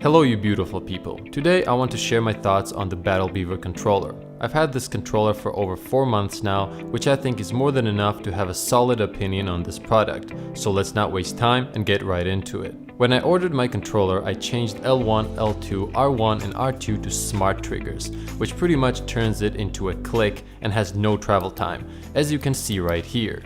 Hello you beautiful people. Today I want to share my thoughts on the Battlebeaver controller. I've had this controller for over 4 months now, which I think is more than enough to have a solid opinion on this product. So let's not waste time and get right into it. When I ordered my controller, I changed L1, L2, R1 and R2 to smart triggers, which pretty much turns it into a click and has no travel time, as you can see right here.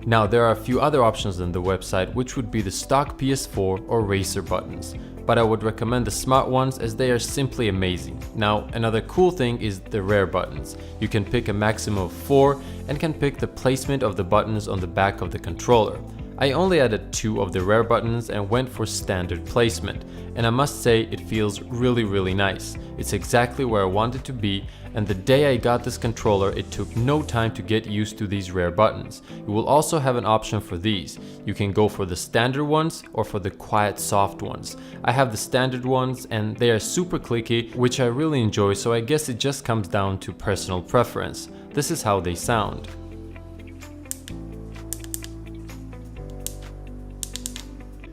Now there are a few other options on the website, which would be the stock PS4 or racer buttons, but I would recommend the smart ones as they are simply amazing. Now another cool thing is the rare buttons. You can pick a maximum of 4 and can pick the placement of the buttons on the back of the controller. I only added 2 of the rare buttons and went for standard placement, and I must say it feels really nice. It's exactly where I want it to be, and the day I got this controller it took no time to get used to these rare buttons. You will also have an option for these. You can go for the standard ones or for the quiet soft ones. I have the standard ones and they are super clicky, which I really enjoy, so I guess it just comes down to personal preference. This is how they sound.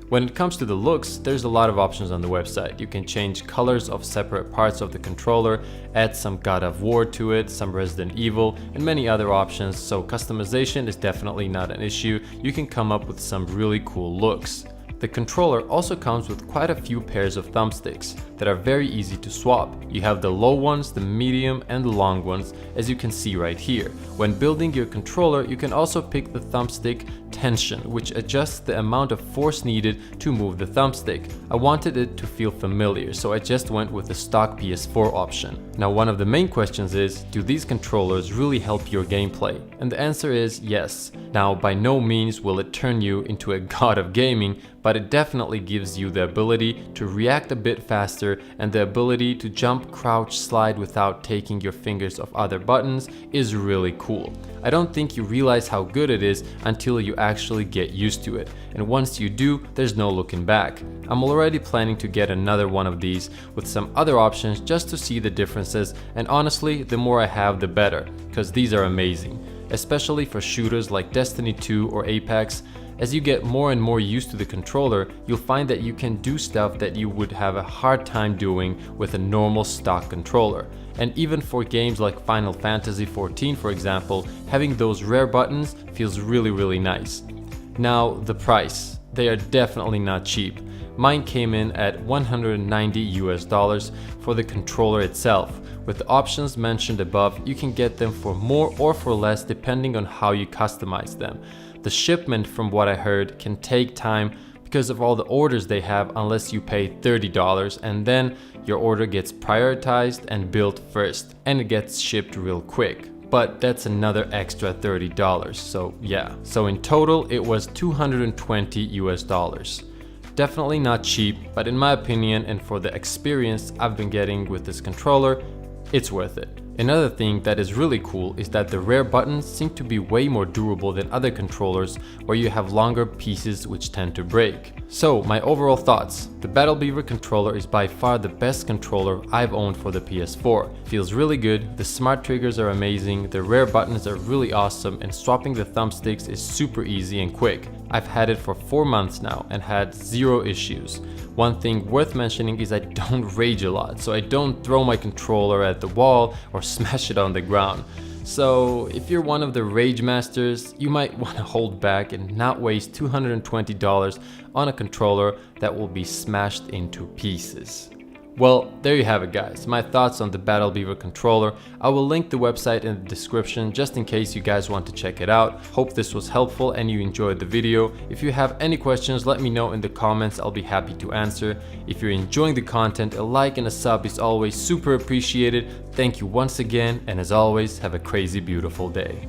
When it comes to the looks, there's a lot of options on the website. You can change colors of separate parts of the controller, add some God of War to it, some Resident Evil, and many other options, so customization is definitely not an issue. You can come up with some really cool looks. The controller also comes with quite a few pairs of thumbsticks that are very easy to swap. You have the low ones, the medium and the long ones, as you can see right here. When building your controller, you can also pick the thumbstick tension, which adjusts the amount of force needed to move the thumbstick. I wanted it to feel familiar, so I just went with the stock PS4 option. Now one of the main questions is, do these controllers really help your gameplay? And the answer is yes. Now by no means will it turn you into a god of gaming, but it definitely gives you the ability to react a bit faster, and the ability to jump, crouch, slide without taking your fingers off other buttons is really cool. I don't think you realize how good it is until you actually get used to it, and once you do, there's no looking back. I'm already planning to get another one of these with some other options just to see the differences, and honestly, the more I have the better, because these are amazing, especially for shooters like Destiny 2 or Apex. As you get more and more used to the controller, you'll find that you can do stuff that you would have a hard time doing with a normal stock controller. And even for games like Final Fantasy XIV, for example, having those rare buttons feels really nice. Now the price. They are definitely not cheap. Mine came in at $190 for the controller itself. With the options mentioned above, you can get them for more or for less depending on how you customize them. The shipment, from what I heard, can take time because of all the orders they have unless you pay $30, and then your order gets prioritized and built first and it gets shipped real quick. But that's another extra $30, so yeah. So in total it was $220. Definitely not cheap, but in my opinion and for the experience I've been getting with this controller, it's worth it. Another thing that is really cool is that the rare buttons seem to be way more durable than other controllers where you have longer pieces which tend to break. So my overall thoughts: the Battlebeaver controller is by far the best controller I've owned for the PS4. Feels really good, the smart triggers are amazing, the rare buttons are really awesome, and swapping the thumbsticks is super easy and quick. I've had it for 4 months now and had 0 issues. One thing worth mentioning is I don't rage a lot, so I don't throw my controller at the wall or smash it on the ground. So if you're one of the rage masters, you might want to hold back and not waste $220 on a controller that will be smashed into pieces. Well, there you have it guys, my thoughts on the Battlebeaver controller. I will link the website in the description just in case you guys want to check it out. Hope this was helpful and you enjoyed the video. If you have any questions, let me know in the comments, I'll be happy to answer. If you're enjoying the content, a like and a sub is always super appreciated. Thank you once again, and as always, have a crazy beautiful day.